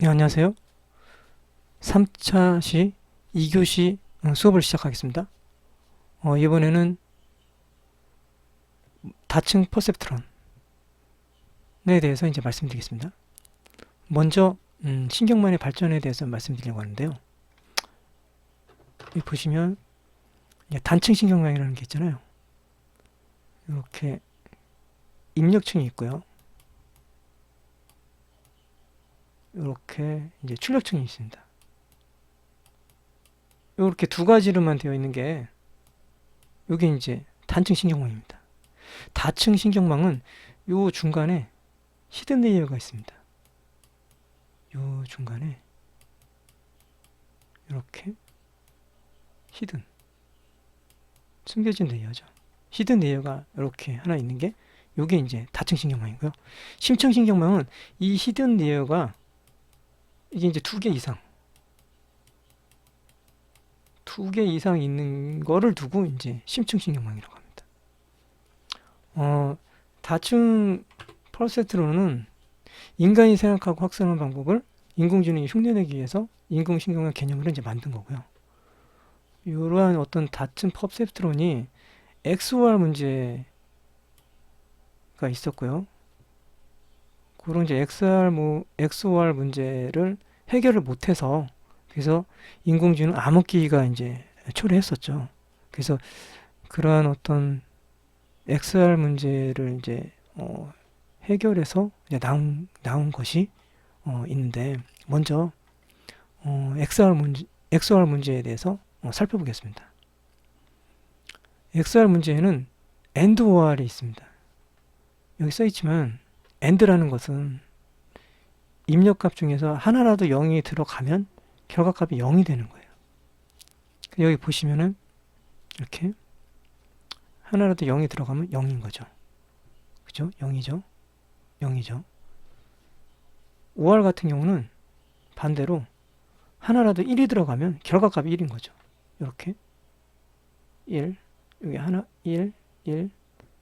네, 안녕하세요. 3차 시 2교시 수업을 시작하겠습니다. 이번에는 다층 퍼셉트론에 대해서 이제 말씀드리겠습니다. 먼저 신경만의 발전에 대해서 말씀드리려고 하는데요. 여기 보시면 이제 단층 신경망이라는 게 있잖아요. 이렇게 입력층이 있고요. 이렇게 이제 출력층이 있습니다. 이렇게 두 가지로만 되어 있는 게 이게 이제 단층 신경망입니다. 다층 신경망은 요 중간에 히든 레이어가 있습니다. 요 중간에 이렇게 히든 숨겨진 레이어죠. 히든 레이어가 이렇게 하나 있는 게 요게 이제 다층 신경망이고요. 심층 신경망은 이 히든 레이어가 이게 이제 두 개 이상 있는 거를 두고 이제 심층 신경망이라고 합니다. 다층 퍼셉트론은 인간이 생각하고 확산하는 방법을 인공지능이 흉내내기 위해서 인공신경망 개념으로 이제 만든 거고요. 이러한 어떤 다층 퍼셉트론이 XOR 문제가 있었고요. 그런 이제 XOR 문제를 해결을 못해서 그래서 인공지능 암흑기가 이제 초래했었죠. 그래서 그러한 어떤 XOR 문제를 이제 해결해서 이제 나온 것이 있는데 먼저 XOR 문제에 대해서 살펴보겠습니다. XOR 문제에는 AND OR이 있습니다. 여기 써있지만 AND라는 것은 입력값 중에서 하나라도 0이 들어가면 결과값이 0이 되는 거예요. 여기 보시면은 이렇게 하나라도 0이 들어가면 0인 거죠. 그죠? 0이죠. 0이죠. OR 같은 경우는 반대로 하나라도 1이 들어가면 결과값이 1인 거죠. 이렇게 1, 여기 하나 1, 1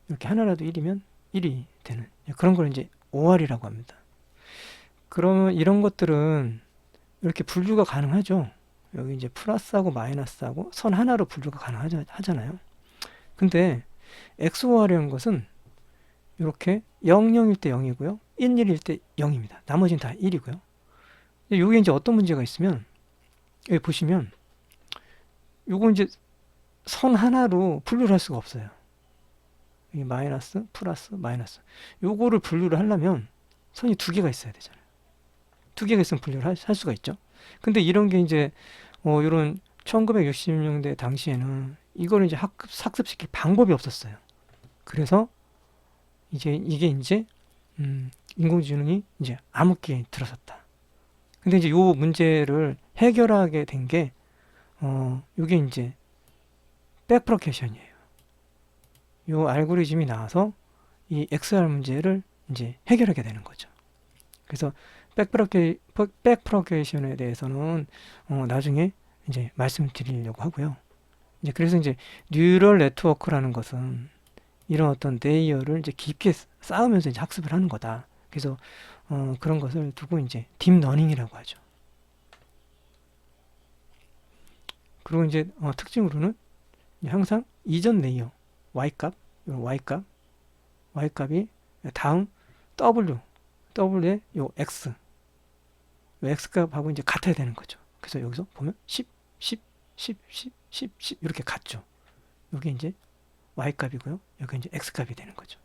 이렇게 하나라도 1이면 1이 되는 그런 걸 이제 OR이라고 합니다. 그러면 이런 것들은 이렇게 분류가 가능하죠. 여기 이제 플러스하고 마이너스하고 선 하나로 분류가 가능하잖아요. 근데 XOR이라는 것은 이렇게 00일 때 0이고요. 11일 때 0입니다. 나머지는 다 1이고요. 이게 이제 어떤 문제가 있으면 여기 보시면 요거 이제 선 하나로 분류를 할 수가 없어요. 여기 마이너스, 플러스, 마이너스. 요거를 분류를 하려면 선이 두 개가 있어야 되잖아요. 두 개가 있으면 분류를 할 수가 있죠. 근데 이런 게 이제 이런 1960년대 당시에는 이걸 이제 학습시킬 방법이 없었어요. 그래서 이게 이제 인공지능이 이제 암흑기에 들어섰다. 근데 이제 요 문제를 해결하게 된 게 요게 이제 백프로케이션이에요. 요 알고리즘이 나와서 이 XR 문제를 이제 해결하게 되는 거죠. 그래서 백프로게이션에 대해서는 나중에 이제 말씀드리려고 하고요. 이제 그래서 이제 뉴럴 네트워크라는 것은 이런 어떤 레이어를 이제 깊게 쌓으면서 이제 학습을 하는 거다. 그래서 그런 것을 두고 이제 딥러닝이라고 하죠. 그리고 이제 특징으로는 항상 이전 레이어 y값, y값이 다음 w의 요 x, 요 x값하고 이제 같아야 되는 거죠. 그래서 여기서 보면 10, 10, 10, 10, 10, 10 이렇게 같죠. 이게 이제 y값이고요. 여기 이제 x값이 되는 거죠.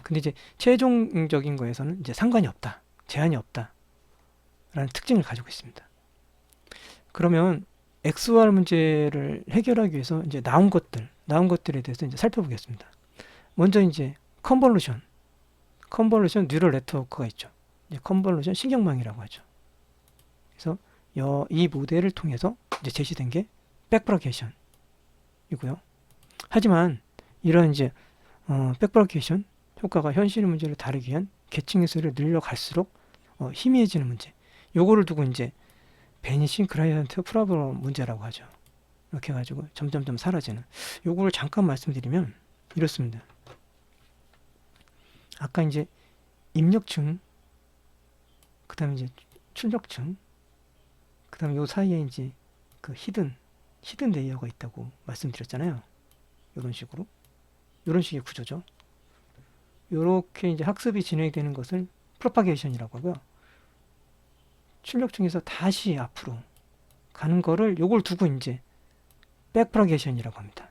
근데 이제 최종적인 거에서는 이제 상관이 없다, 제한이 없다 라는 특징을 가지고 있습니다. 그러면 XOR 문제를 해결하기 위해서 이제 나온 것들에 대해서 이제 살펴보겠습니다. 먼저 이제 컨볼루션 뉴럴 네트워크가 있죠. 이제 컨볼루션 신경망이라고 하죠. 그래서 이 모델을 통해서 이제 제시된 게 백프로게이션이고요. 하지만 이런 이제 백프로게이션 효과가 현실의 문제를 다루기 위한 계층의 수를 늘려갈수록 희미해지는 문제. 요거를 두고 이제 베니싱 그라디언트 프로블럼 문제라고 하죠. 이렇게 해가지고 점점점 사라지는. 요거를 잠깐 말씀드리면 이렇습니다. 아까 이제 입력층, 그 다음에 이제 출력층, 그 다음에 요 사이에 이제 그 히든 레이어가 있다고 말씀드렸잖아요. 이런 식으로, 이런 식의 구조죠. 이렇게 이제 학습이 진행되는 것을 프로파게이션이라고 하고요. 출력층에서 다시 앞으로 가는 거를 요걸 두고 이제 백프로게이션이라고 합니다.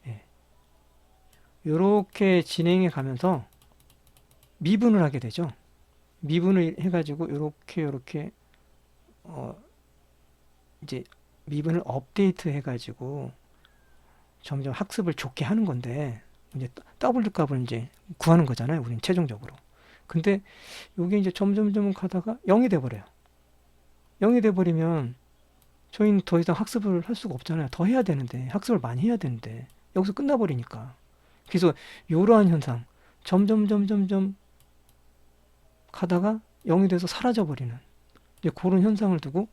예. 요렇게 진행해 가면서 미분을 하게 되죠. 미분을 해가지고 요렇게 이제 미분을 업데이트 해가지고 점점 학습을 좋게 하는 건데, 이제 W 값을 이제 구하는 거잖아요. 우린 최종적으로. 근데 요게 이제 점점 가다가 0이 돼버려요. 0이 돼버리면 저희는 더 이상 학습을 할 수가 없잖아요. 더 해야 되는데, 학습을 많이 해야 되는데 여기서 끝나버리니까. 그래서 이러한 현상, 점점 가다가 0이 돼서 사라져버리는, 이제 그런 현상을 두고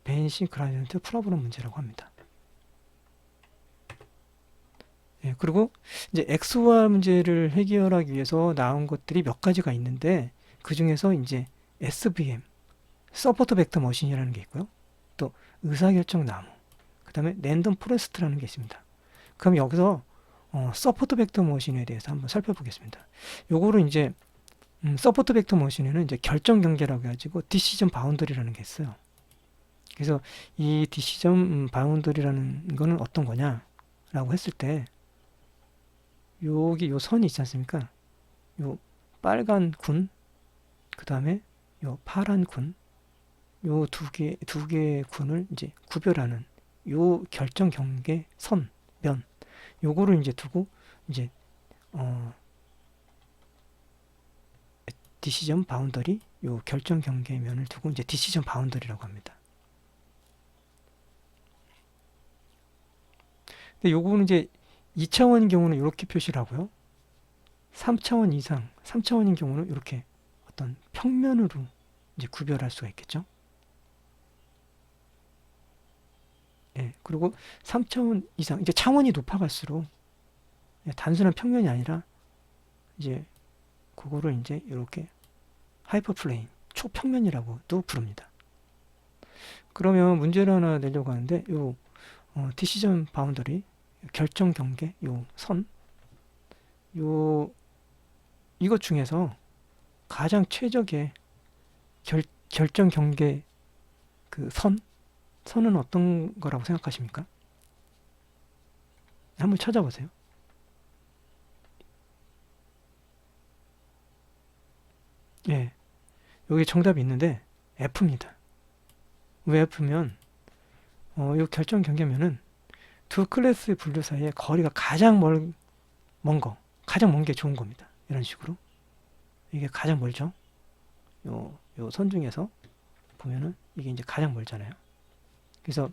벤시 그라디언트 프로블럼 문제라고 합니다. 예, 그리고 이제 XOR 문제를 해결하기 위해서 나온 것들이 몇 가지가 있는데, 그 중에서 이제 SVM, 서포트 벡터 머신이라는 게 있고요. 또 의사결정 나무, 그 다음에 랜덤 포레스트라는 게 있습니다. 그럼 여기서 서포트 벡터 머신에 대해서 한번 살펴보겠습니다. 요거를 이제 서포트 벡터 머신에는 이제 결정 경계라고 해가지고 디시전 바운더리라는 게 있어요. 그래서 이 디시전 바운더리라는 거는 어떤 거냐라고 했을 때, 여기 요 선이 있지 않습니까? 요 빨간 군, 그 다음에 요 파란 군, 요 두 개의 군을 이제 구별하는 요 결정 경계 선, 면, 요거를 이제 두고 이제 디시전 바운더리, 요 결정 경계면을 두고 이제 디시전 바운더리라고 합니다. 근데 요거는 이제 2차원인 경우는 이렇게 표시를 하고요. 3차원 이상, 3차원인 경우는 이렇게 어떤 평면으로 이제 구별할 수가 있겠죠. 예, 그리고 3차원 이상, 이제 차원이 높아갈수록 단순한 평면이 아니라 이제 그거를 이제 이렇게 하이퍼플레인, 초평면이라고도 부릅니다. 그러면 문제를 하나 내려고 하는데, 요 디시전 바운더리, 결정 경계, 요 선, 요 이것 중에서 가장 최적의 결정 경계 그 선은 어떤 거라고 생각하십니까? 한번 찾아보세요. 예, 여기 정답이 있는데 F입니다. 왜 F면 이 결정 경계면은 두 클래스의 분류 사이에 거리가 가장 먼 거, 가장 먼 게 좋은 겁니다. 이런 식으로 이게 가장 멀죠. 요 선 중에서 보면은 이게 이제 가장 멀잖아요. 그래서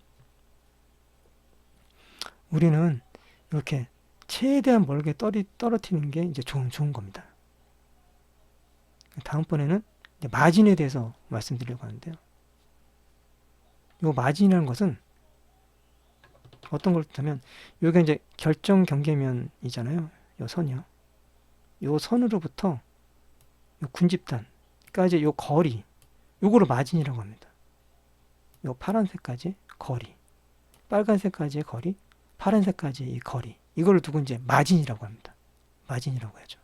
우리는 이렇게 최대한 멀게 떨어뜨리는 게 이제 좋은 겁니다. 다음번에는 이제 마진에 대해서 말씀드리려고 하는데요. 이 마진이라는 것은 어떤 걸 뜻하면, 여기가 이제 결정 경계면이잖아요. 이 선이요. 이 선으로부터 이 군집단까지 이 거리, 요거를 마진이라고 합니다. 이 파란색까지 거리, 빨간색까지의 거리, 파란색까지의 이 거리, 이걸 두고 이제 마진이라고 합니다. 마진이라고 하죠.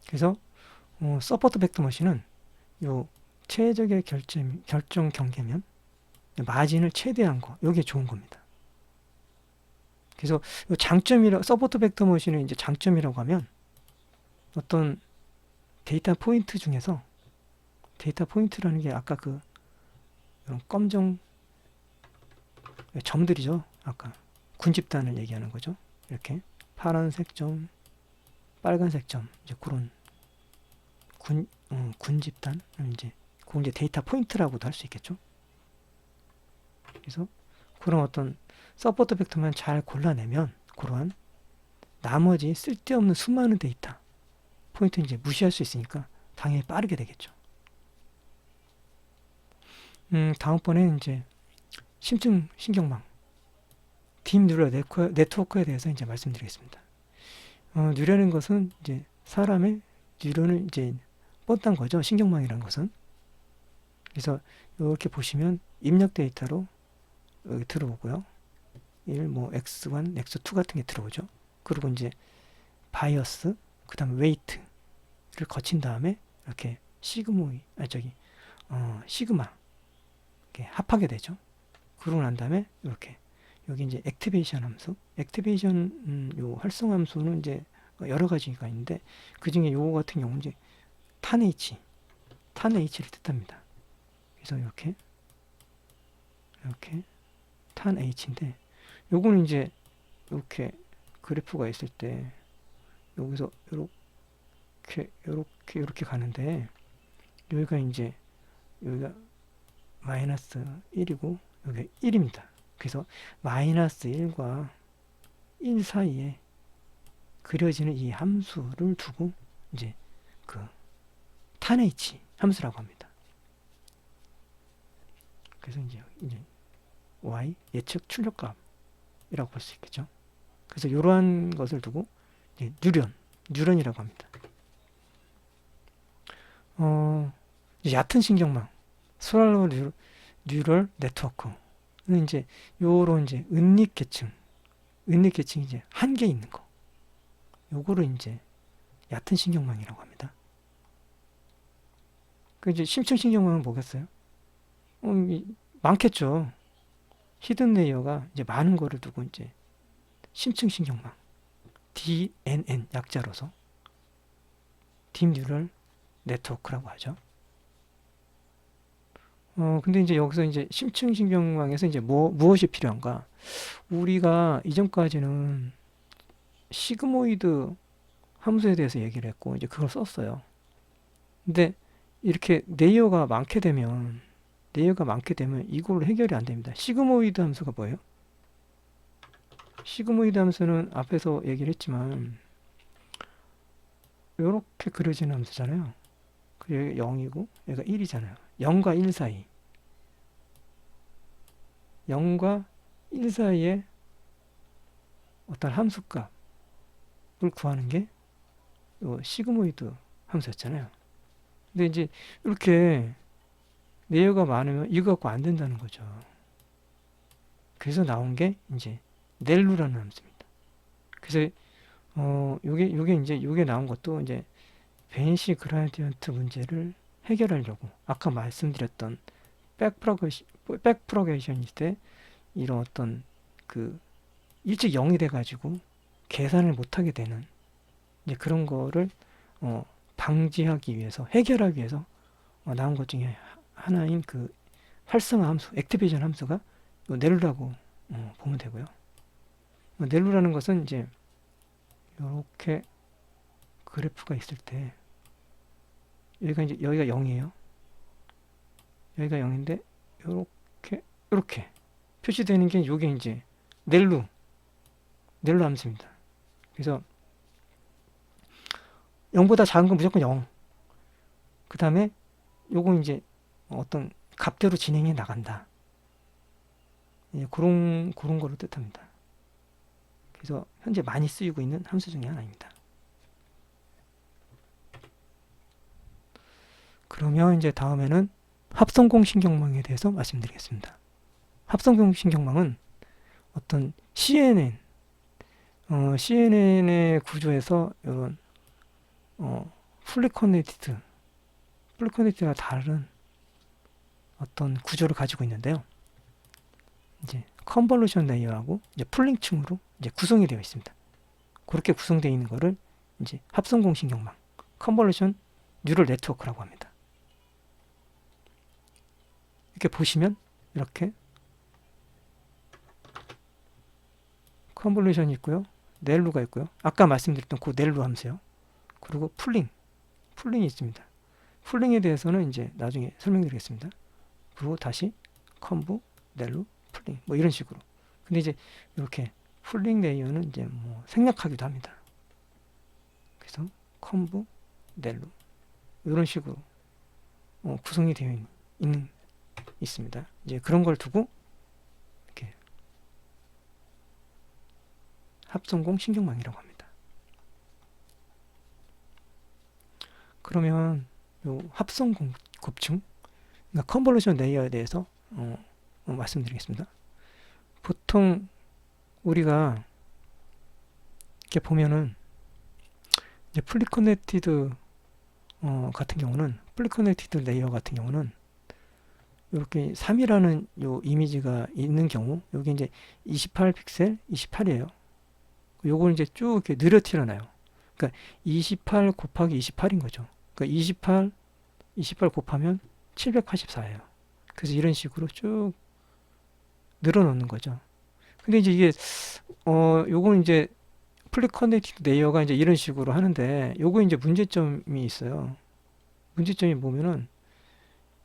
그래서 서포트 벡터 머신은 요 최적의 결정 경계면 마진을 최대한 거, 이게 좋은 겁니다. 그래서 서포트 벡터 머신의 이제 장점이라고 하면, 어떤 데이터 포인트 중에서, 데이터 포인트라는 게 아까 그 이런 검정 점들이죠. 아까 군집단을 얘기하는 거죠. 이렇게 파란색 점, 빨간색 점, 이제 그런 군집단을 이제 그걸 이제 데이터 포인트라고도 할 수 있겠죠. 그래서 그런 어떤 서포트 벡터만 잘 골라내면, 그러한 나머지 쓸데없는 수많은 데이터 포인트 이제 무시할 수 있으니까 당연히 빠르게 되겠죠. 다음번에 이제 심층 신경망, 딥 뉴럴 네트워크에 대해서 이제 말씀드리겠습니다. 뇌라는 것은 이제 사람의 뉴런을 이제 뻗단 거죠. 신경망이라는 것은. 그래서 이렇게 보시면 입력 데이터로 여기 들어오고요. 1, 뭐 x1, x2 같은 게 들어오죠. 그리고 이제 바이어스, 그 다음에 웨이트를 거친 다음에 이렇게 시그마 이렇게 합하게 되죠. 그러고 난 다음에 이렇게 여기 이제 액티베이션 함수, 액티베이션 요 활성 함수는 이제 여러 가지가 있는데 그 중에 요거 같은 경우는 이제 탄 H를 뜻합니다. 그래서 이렇게 탄 H인데 요거는 이제 이렇게 그래프가 있을 때 여기서 이렇게 가는데 여기가 마이너스 1이고 여기가 1입니다. 그래서 마이너스 1과 1 사이에 그려지는 이 함수를 두고 이제 그 탄 H 함수라고 합니다. 그래서 이제 Y 예측 출력값이라고 볼 수 있겠죠. 그래서 이러한 것을 두고 이제 뉴런이라고 합니다. 얕은 신경망, 스왈로우 뉴럴 네트워크는 이제 요런 이제 은닉계층이 이제 한 개 있는 거. 요거를 이제 얕은 신경망이라고 합니다. 그 이제 심층 신경망은 뭐겠어요? 많겠죠. 히든 레이어가 이제 많은 거를 두고 이제 심층 신경망, DNN 약자로서 딥 뉴럴 네트워크라고 하죠. 근데 이제 여기서 이제 심층 신경망에서 이제 무엇이 필요한가? 우리가 이전까지는 시그모이드 함수에 대해서 얘기를 했고 이제 그걸 썼어요. 근데 이렇게 레이어가 많게 되면 이걸로 해결이 안 됩니다. 시그모이드 함수가 뭐예요? 시그모이드 함수는 앞에서 얘기를 했지만 이렇게 그려지는 함수잖아요. 그리고 0이고 얘가 1이잖아요. 0과 1 사이 0과 1 사이에 어떤 함수값을 구하는 게 시그모이드 함수였잖아요. 근데 이제 이렇게 레이어가 많으면 이거 갖고 안 된다는 거죠. 그래서 나온 게 이제 넬루라는 함수입니다. 그래서 요게 나온 것도 이제 베인시 그라디언트 문제를 해결하려고 아까 말씀드렸던 백프로게이션일 때 이런 어떤 그 일찍 0이 돼가지고 계산을 못하게 되는 이제 그런 거를 방지하기 위해서 해결하기 위해서 나온 것 중에 하나인 그 활성화 함수, 액티베이션 함수가 넬루라고 보면 되고요. 넬루라는 것은 이제 이렇게 그래프가 있을 때 여기가 0이에요. 여기가 0인데 이렇게 표시되는 게 이게 이제 넬루 함수입니다. 그래서 0보다 작은 건 무조건 0. 그 다음에 요거 이제 어떤 값대로 진행해 나간다. 예, 그런 거를 뜻합니다. 그래서 현재 많이 쓰이고 있는 함수 중에 하나입니다. 그러면 이제 다음에는 합성공신경망에 대해서 말씀드리겠습니다. 합성공신경망은 어떤 CNN의 구조에서 이런 풀리 커넥티드가 다른 어떤 구조를 가지고 있는데요. 이제 컨볼루션 레이어하고 이제 풀링층으로 이제 구성이 되어 있습니다. 그렇게 구성되어 있는 거를 이제 합성공신경망, 컨볼루션 뉴럴 네트워크라고 합니다. 이렇게 보시면 이렇게 컨볼루션이 있고요. 넬루가 있고요. 아까 말씀드렸던 그 넬루 함수요. 그리고 풀링이 있습니다. 풀링에 대해서는 이제 나중에 설명드리겠습니다. 그리고 다시 컨브, 넬루, 풀링 뭐 이런 식으로. 근데 이제 이렇게 풀링 레이어는 이제 뭐 생략하기도 합니다. 그래서 컨브, 넬루 이런 식으로 구성이 되어 있습니다. 이제 그런 걸 두고 이렇게 합성공 신경망이라고 합니다. 그러면 요 곱충, 그러니까 컨볼루션 레이어에 대해서 말씀드리겠습니다. 보통 우리가 이렇게 보면은 이제 풀리 커넥티드 같은 경우는, 풀리 커넥티드 레이어 같은 경우는 이렇게 3이라는 요 이미지가 있는 경우, 여기 이제 28 픽셀 28이에요. 요걸 이제 쭉 이렇게 느려뜨려놔요. 그러니까 28 곱하기 28인 거죠. 그러니까 28 곱하면 784예요. 그래서 이런 식으로 쭉 늘어놓는 거죠. 근데 이제 이게 요건 이제 풀리 커넥티드 레이어가 이제 이런 식으로 하는데, 요거 이제 문제점이 있어요. 문제점이 뭐면은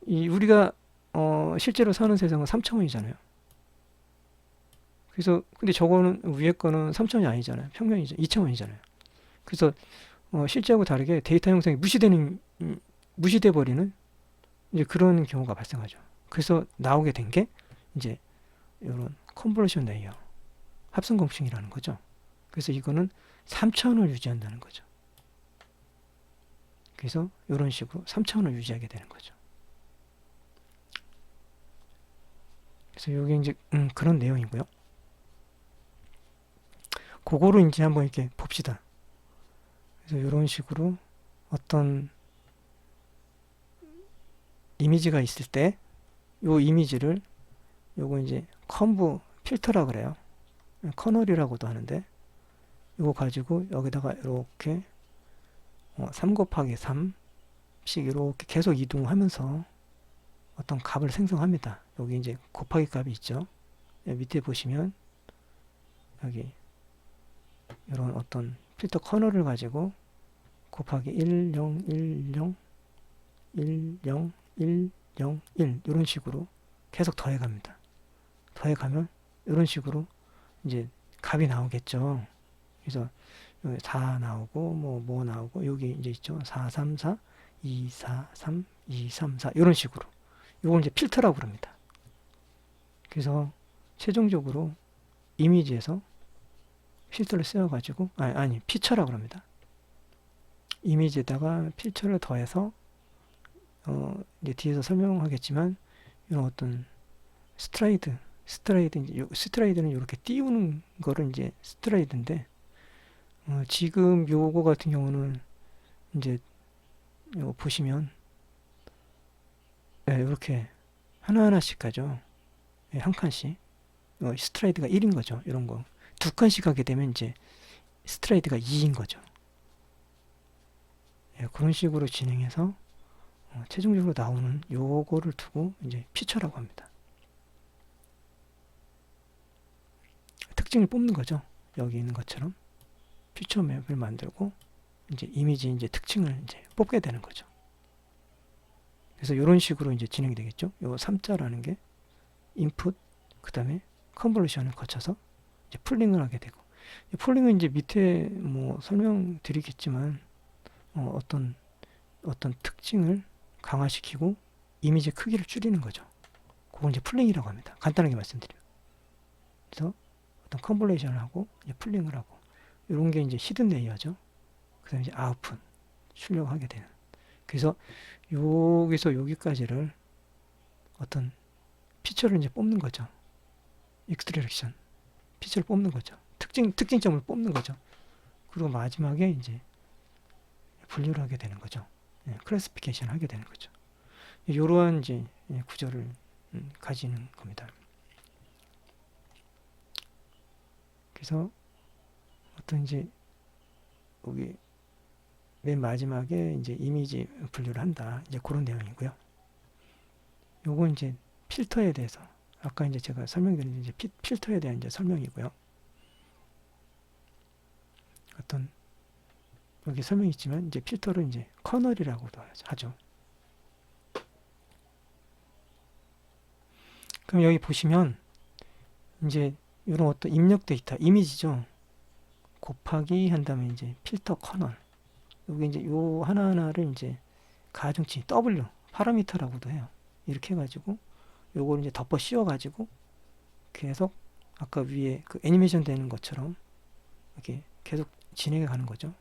이 우리가 실제로 사는 세상은 3차원이잖아요. 그래서 근데 저거는 위에 거는 3차원이 아니잖아요. 평면이죠. 2차원이잖아요. 그래서 실제하고 다르게 데이터 형성이 무시돼 버리는 이제 그런 경우가 발생하죠. 그래서 나오게 된 게 이제 이런 컨볼루션 레이어, 합성 공식이라는 거죠. 그래서 이거는 3차원을 유지한다는 거죠. 그래서 이런 식으로 3차원을 유지하게 되는 거죠. 그래서 이게 이제 그런 내용이고요. 그거를 이제 한번 이렇게 봅시다. 그래서 이런 식으로 어떤 이미지가 있을 때 이 이미지를 요거 이제 컨브 필터라 그래요. 커널이라고도 하는데, 이거 가지고 여기다가 이렇게 3 곱하기 3씩 이렇게 계속 이동하면서 어떤 값을 생성합니다. 여기 이제 곱하기 값이 있죠. 밑에 보시면 여기 이런 어떤 필터 커널을 가지고 곱하기 1, 0, 1, 0, 1, 0, 1, 0, 1 이런 식으로 계속 더해갑니다. 더해가면 이런 식으로 이제 값이 나오겠죠. 그래서 4 나오고 뭐 나오고 여기 이제 있죠. 4, 3, 4, 2, 4, 3, 2, 3, 4 이런 식으로. 이걸 이제 필터라고 그럽니다. 그래서 최종적으로 이미지에서 필터를 쓰여가지고 아니 피처라고 합니다. 이미지에다가 필터를 더해서 이제 뒤에서 설명하겠지만 이런 어떤 스트라이드는 이렇게 띄우는 거를 이제 스트라이드인데, 지금 요거 같은 경우는 이제 요거 보시면 이렇게 하나하나씩 가죠. 한 칸씩. 스트라이드가 1인 거죠. 이런 거. 두 칸씩 하게 되면 이제 스트라이드가 2인 거죠. 그런 식으로 진행해서 최종적으로 나오는 요거를 두고 이제 피처라고 합니다. 특징을 뽑는 거죠. 여기 있는 것처럼 피처 맵을 만들고 이제 이미지 이제 특징을 이제 뽑게 되는 거죠. 그래서 이런 식으로 이제 진행이 되겠죠. 요 3자라는 게 인풋, 그 다음에 컨볼루션을 거쳐서 이제 풀링을 하게 되고, 풀링은 이제 밑에 뭐 설명드리겠지만 어떤 특징을 강화시키고 이미지 크기를 줄이는 거죠. 그걸 이제 풀링이라고 합니다. 간단하게 말씀드려요. 그래서 어떤 컨볼레이션을 하고 이제 풀링을 하고, 이런 게 이제 히든 레이어죠. 그다음에 이제 아웃풋 출력하게 되는. 그래서 여기서 여기까지를 어떤 피처를 이제 뽑는 거죠. 익스트랙션 피처를 뽑는 거죠. 특징점을 뽑는 거죠. 그리고 마지막에 이제 분류를 하게 되는 거죠. 클래시피케이션 하게 되는 거죠. 이러한 이제 구조를 가지는 겁니다. 그래서 어떤 이제 여기 맨 마지막에 이제 이미지 분류를 한다. 이제 그런 내용이고요. 요건 이제 필터에 대해서 아까 이제 제가 설명드린 이제 필터에 대한 이제 설명이고요. 어떤 여기 설명이 있지만 이제 필터를 이제 커널이라고도 하죠. 그럼 여기 보시면 이제 이런 어떤 입력 데이터 이미지죠. 곱하기 한 다음에 이제 필터 커널. 여기 이제 요 하나하나를 이제 가중치 W 파라미터라고도 해요. 이렇게 해가지고 요걸 이제 덮어 씌워가지고 계속 아까 위에 그 애니메이션 되는 것처럼 이렇게 계속 진행해 가는 거죠.